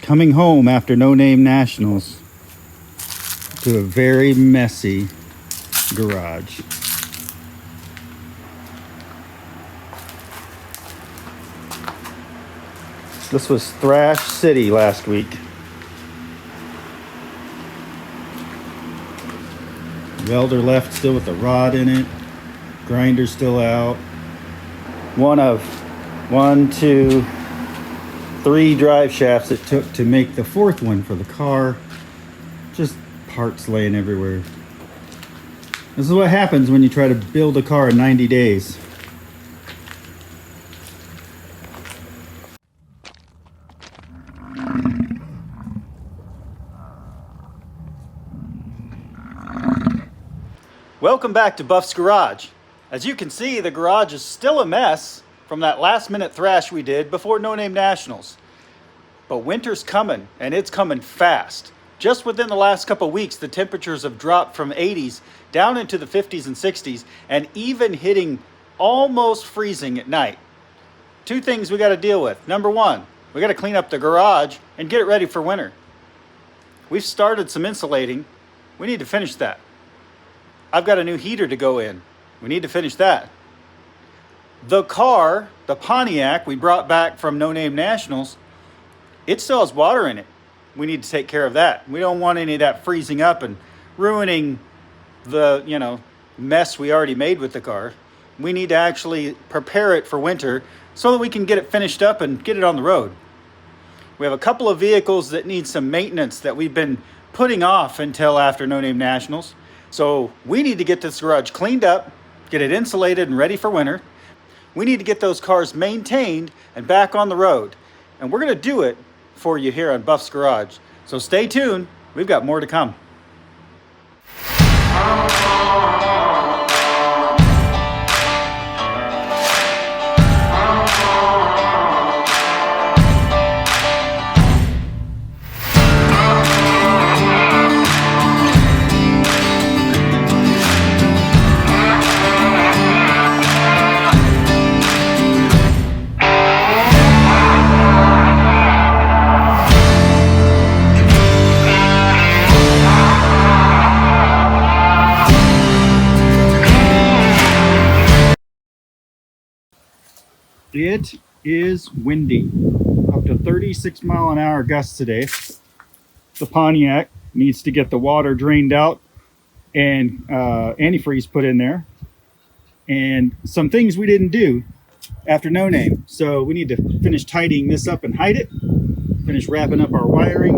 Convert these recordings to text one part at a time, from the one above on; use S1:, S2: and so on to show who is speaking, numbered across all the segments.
S1: coming home after No Name Nationals to a very messy garage. This was Thrash City last week. Welder left still with the rod in it. Grinder still out. One of 3 drive shafts it took to make the 4th one for the car. Just parts laying everywhere. This is what happens when you try to build a car in 90 days. Welcome back to Buff's Garage. As you can see, the garage is still a mess from that last minute thrash we did before No Name Nationals. But winter's coming, and it's coming fast. Just within the last couple weeks, the temperatures have dropped from 80s down into the 50s and 60s, and even hitting almost freezing at night. 2 things we got to deal with. Number 1, we got to clean up the garage and get it ready for winter. We've started some insulating. We need to finish that. I've got a new heater to go in. We need to finish that. The car, the Pontiac we brought back from No Name Nationals, it still has water in it. We need to take care of that. We don't want any of that freezing up and ruining the, mess we already made with the car. We need to actually prepare it for winter so that we can get it finished up and get it on the road. We have a couple of vehicles that need some maintenance that we've been putting off until after No Name Nationals. So we need to get this garage cleaned up, get it insulated and ready for winter. We need to get those cars maintained and back on the road. And we're going to do it for you here on Buff's Garage. So stay tuned. We've got more to come. It is windy, up to 36-mile-an-hour gusts today. The Pontiac needs to get the water drained out and antifreeze put in there. And some things we didn't do after No Name. So we need to finish tidying this up and hide it. Finish wrapping up our wiring.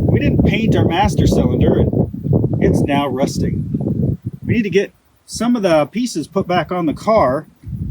S1: We didn't paint our master cylinder and it's now rusting. We need to get some of the pieces put back on the car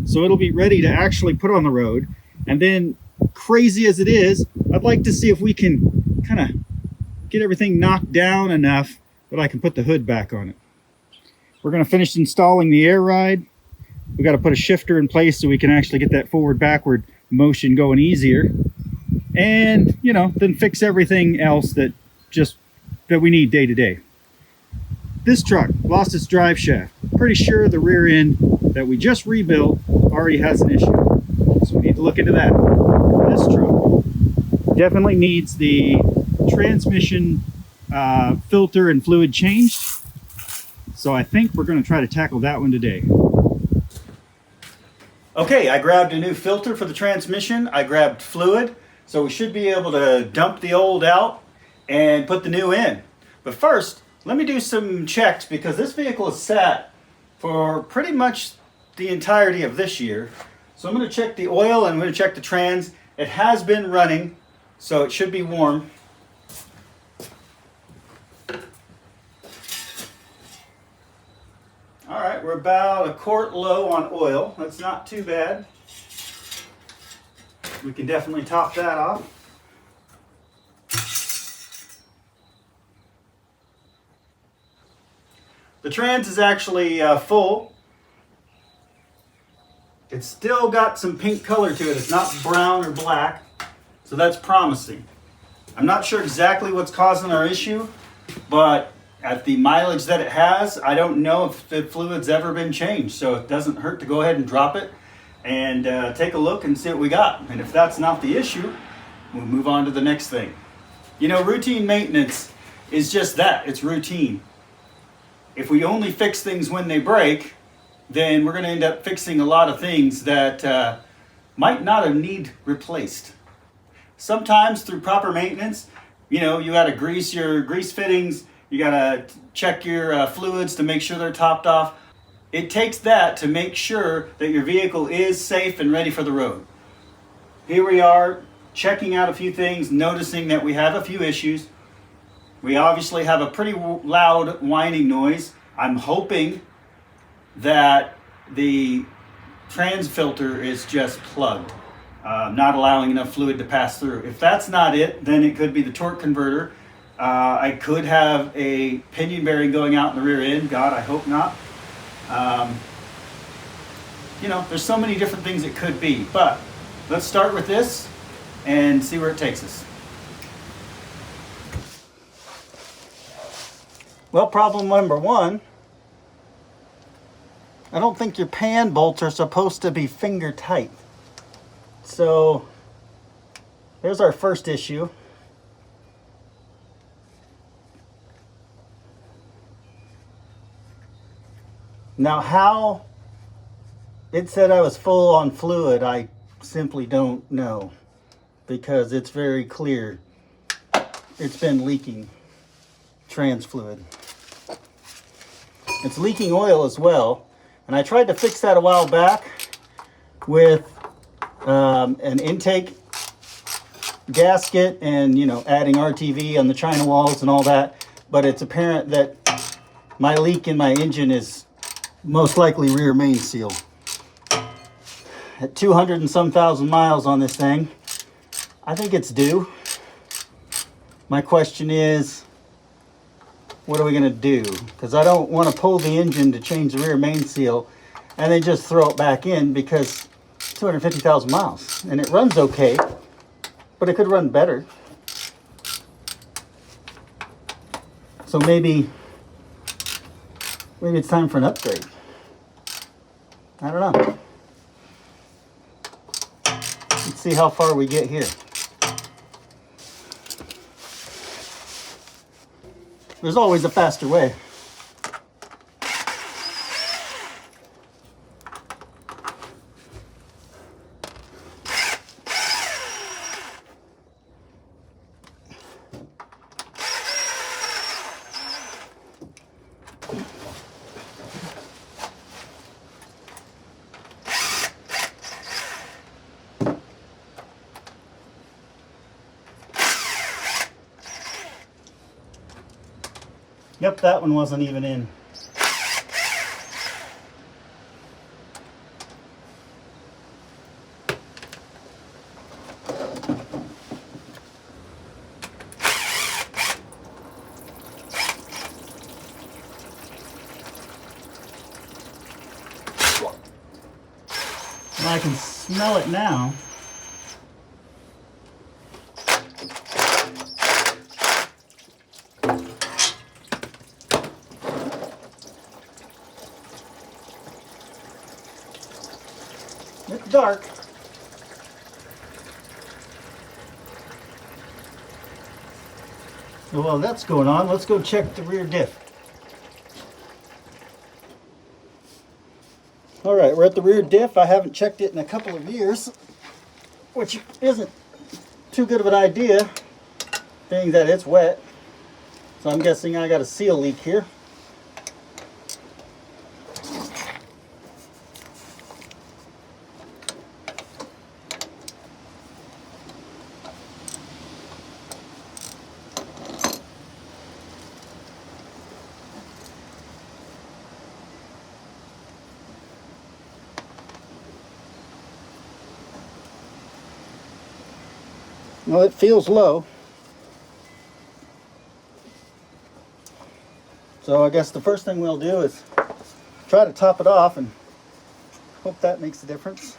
S1: so it'll be ready to actually put on the road. And then, crazy as it is, I'd like to see if we can kind of get everything knocked down enough that I can put the hood back on it. We're going to finish installing the air ride. We got to put a shifter in place so we can actually get that forward-backward motion going easier. And, then fix everything else that we need day to day. This truck lost its drive shaft. Pretty sure the rear end that we just rebuilt already has an issue. So we need to look into that. This truck definitely needs the transmission filter and fluid changed. So I think we're going to try to tackle that one today. Okay, I grabbed a new filter for the transmission. I grabbed fluid. So we should be able to dump the old out and put the new in. But first, let me do some checks because this vehicle is sat for pretty much the entirety of this year. So I'm going to check the oil and I'm going to check the trans. It has been running, so it should be warm. All right, we're about a quart low on oil. That's not too bad. We can definitely top that off. The trans is actually full. It's still got some pink color to it. It's not brown or black, so that's promising. I'm not sure exactly what's causing our issue, but at the mileage that it has, I don't know if the fluid's ever been changed, so it doesn't hurt to go ahead and drop it and take a look and see what we got. And if that's not the issue, we'll move on to the next thing. You know, routine maintenance is just that. It's routine. If we only fix things when they break, then we're going to end up fixing a lot of things that might not have need replaced. Sometimes through proper maintenance, you know, you got to grease your grease fittings, you got to check your fluids to make sure they're topped off. It takes that to make sure that your vehicle is safe and ready for the road. Here we are checking out a few things, noticing that we have a few issues. We obviously have a pretty loud whining noise. I'm hoping that the trans filter is just plugged, not allowing enough fluid to pass through. If that's not it, then it could be the torque converter. I could have a pinion bearing going out in the rear end. God, I hope not. You know, there's so many different things it could be, but let's start with this and see where it takes us. Well, problem number one, I don't think your pan bolts are supposed to be finger tight. So there's our first issue. Now, how it said I was full on fluid, I simply don't know, because it's very clear it's been leaking trans fluid. It's leaking oil as well, and I tried to fix that a while back with an intake gasket and, you know, adding RTV on the China walls and all that, but it's apparent that my leak in my engine is most likely rear main seal. At 200 and some thousand miles on this thing, I think it's due. My question is, what are we gonna do? Because I don't want to pull the engine to change the rear main seal and then just throw it back in, because 250,000 miles and it runs okay, but it could run better. So maybe it's time for an upgrade. I don't know. Let's see how far we get here. There's always a faster way. Yep, that one wasn't even in. And I can smell it now. It's dark. So while that's going on, let's go check the rear diff. All right, we're at the rear diff. I haven't checked it in a couple of years, which isn't too good of an idea, being that it's wet. So I'm guessing I got a seal leak here. Well, it feels low. So I guess the first thing we'll do is try to top it off and hope that makes a difference.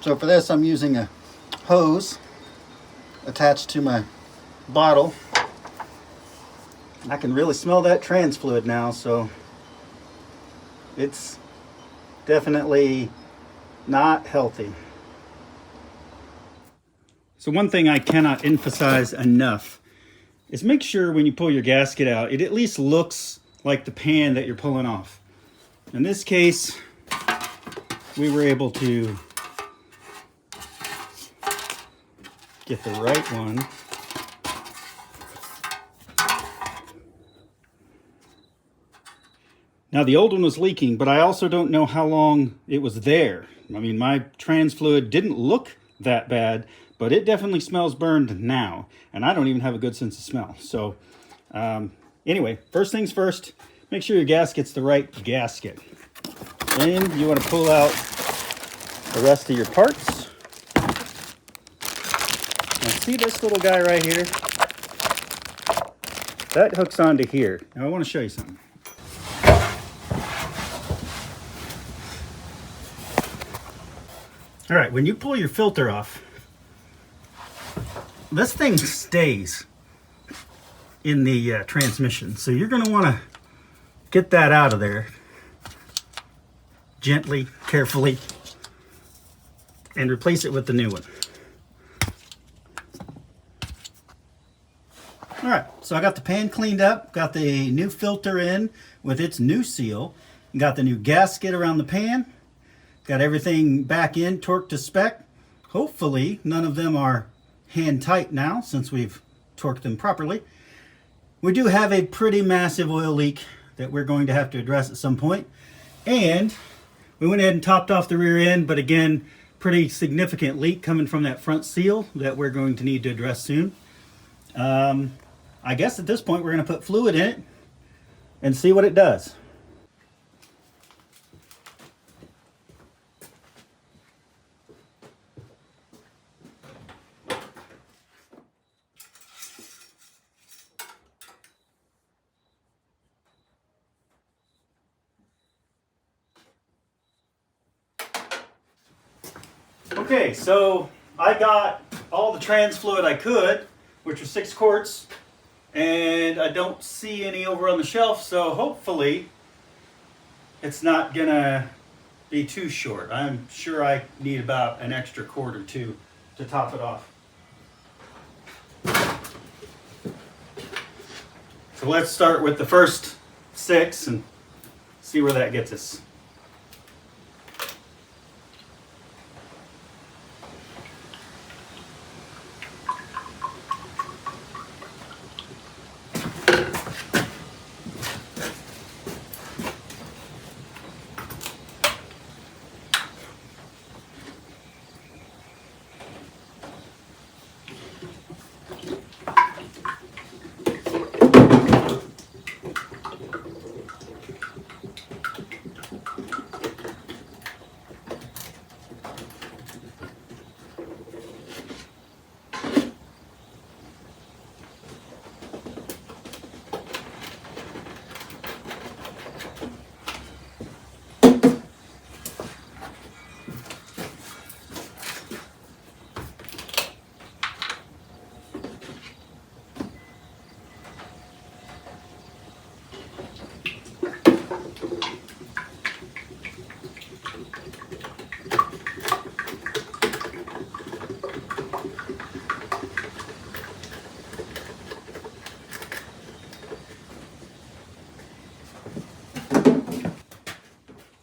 S1: So for this, I'm using a hose attached to my bottle. I can really smell that trans fluid now, so it's definitely not healthy. So one thing I cannot emphasize enough is make sure when you pull your gasket out, it at least looks like the pan that you're pulling off. In this case, we were able to get the right one. Now the old one was leaking, but I also don't know how long it was there. I mean, my trans fluid didn't look that bad, but it definitely smells burned now, and I don't even have a good sense of smell. So anyway, first things first, make sure your gasket's the right gasket. Then you want to pull out the rest of your parts. Now see this little guy right here? That hooks onto here. Now I want to show you something. All right, when you pull your filter off, this thing stays in the transmission. So you're going to want to get that out of there gently, carefully, and replace it with the new one. All right, so I got the pan cleaned up, got the new filter in with its new seal, got the new gasket around the pan, got everything back in, torqued to spec. Hopefully none of them are hand tight now since we've torqued them properly. We do have a pretty massive oil leak that we're going to have to address at some point. And we went ahead and topped off the rear end, but again, pretty significant leak coming from that front seal that we're going to need to address soon. I guess at this point we're going to put fluid in it and see what it does. Okay, so I got all the trans fluid I could, which was 6 quarts, and I don't see any over on the shelf, so hopefully it's not gonna be too short. I'm sure I need about an extra quart or two to top it off. So let's start with the first 6 and see where that gets us.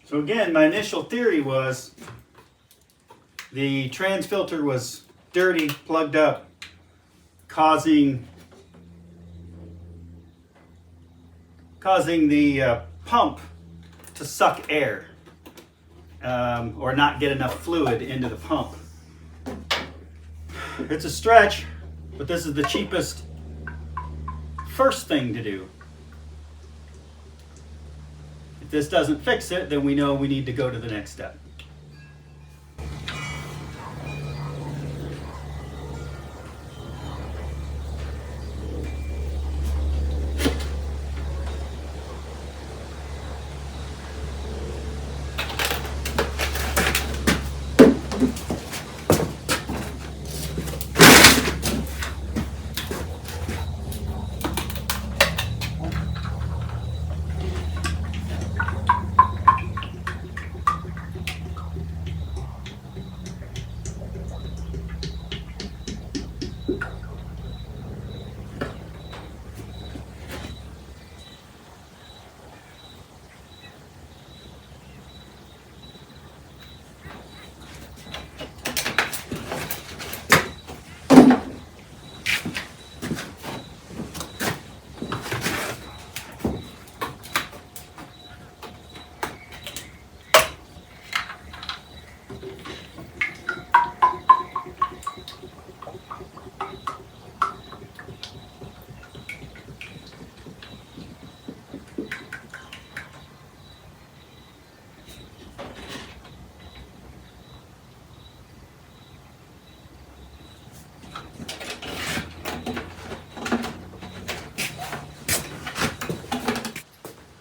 S1: So again, my initial theory was the trans filter was dirty, plugged up, causing the pump to suck air or not get enough fluid into the pump. It's a stretch, but this is the cheapest first thing to do. If this doesn't fix it, then we know we need to go to the next step.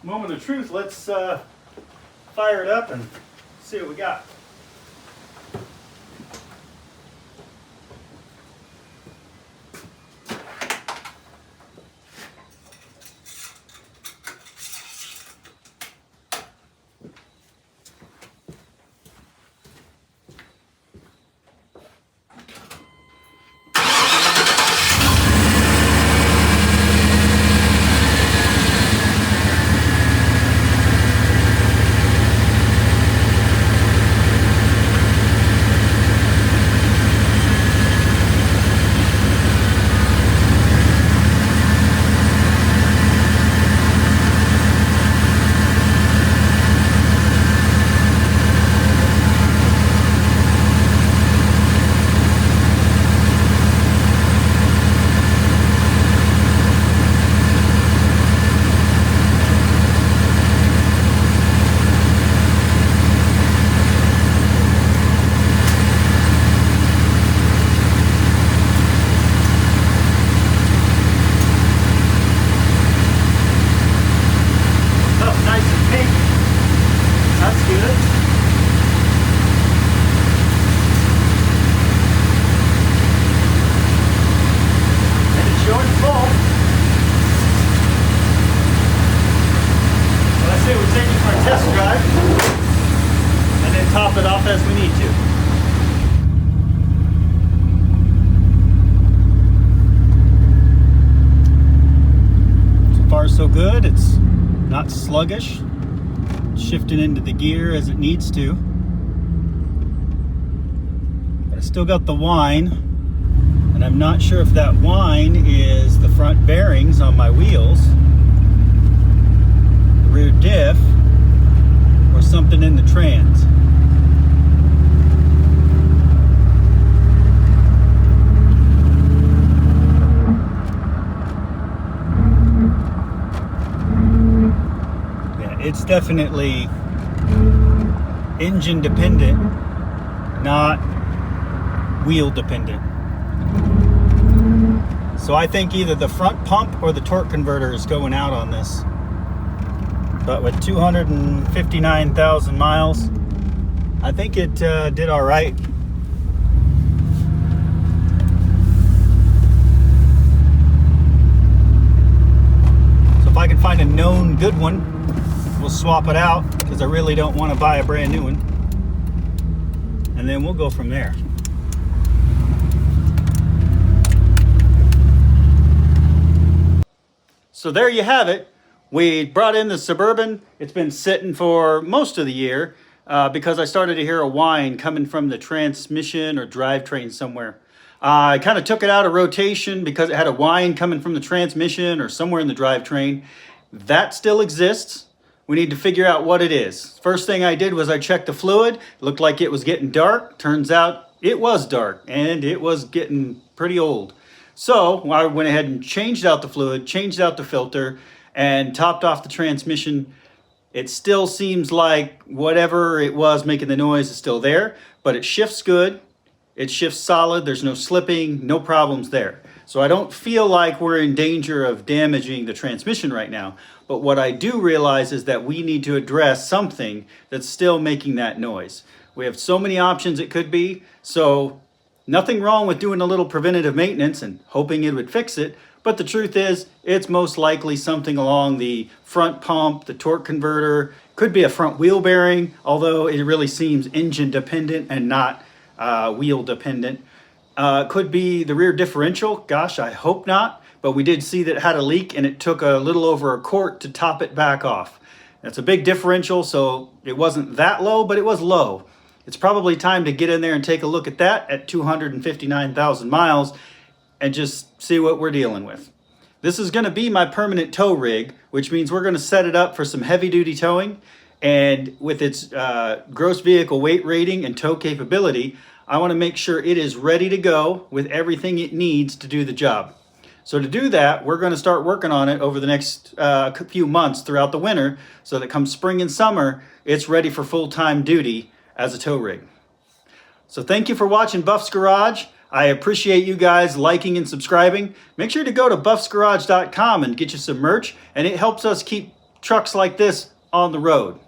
S1: moment of truth, let's fire it up and see what we got. Top it off as we need to. So far so good. It's not sluggish. It's shifting into the gear as it needs to. But I still got the whine, and I'm not sure if that whine is the front bearings on my wheels, the rear diff, or something in the trans. It's definitely engine dependent, not wheel dependent. So I think either the front pump or the torque converter is going out on this. But with 259,000 miles, I think it did all right. So if I can find a known good one, we'll swap it out, because I really don't want to buy a brand new one. And then we'll go from there. So there you have it. We brought in the Suburban. It's been sitting for most of the year because I started to hear a whine coming from the transmission or drivetrain somewhere. I kind of took it out of rotation because it had a whine coming from the transmission or somewhere in the drivetrain. That still exists. We need to figure out what it is. First thing I did was I checked the fluid. It looked like it was getting dark. Turns out it was dark, and it was getting pretty old. So I went ahead and changed out the fluid, changed out the filter, and topped off the transmission. It still seems like whatever it was making the noise is still there, but it shifts good. It shifts solid. There's no slipping, no problems there. So I don't feel like we're in danger of damaging the transmission right now. But what I do realize is that we need to address something that's still making that noise. We have so many options it could be. So nothing wrong with doing a little preventative maintenance and hoping it would fix it. But the truth is, it's most likely something along the front pump, the torque converter. Could be a front wheel bearing, although it really seems engine dependent and not wheel dependent. Could be the rear differential. Gosh, I hope not. But we did see that it had a leak, and it took a little over a quart to top it back off. That's a big differential, so it wasn't that low, but it was low. It's probably time to get in there and take a look at that at 259,000 miles and just see what we're dealing with. This is going to be my permanent tow rig, which means we're going to set it up for some heavy-duty towing. And with its gross vehicle weight rating and tow capability, I want to make sure it is ready to go with everything it needs to do the job. So to do that, we're going to start working on it over the next few months throughout the winter, so that come spring and summer, it's ready for full-time duty as a tow rig. So thank you for watching Buff's Garage. I appreciate you guys liking and subscribing. Make sure to go to buffsgarage.com and get you some merch, and it helps us keep trucks like this on the road.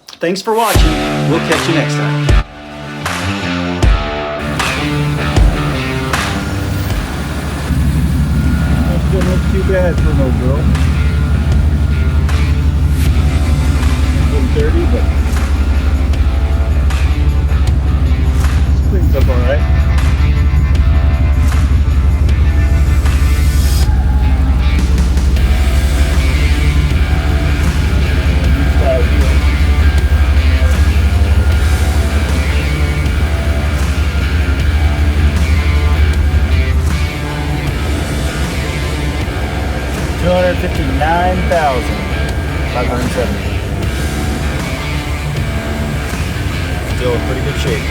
S1: Thanks for watching. We'll catch you next time. That doesn't look too bad for no girl. A little dirty, but cleans up all right. $259,570. Still in pretty good shape.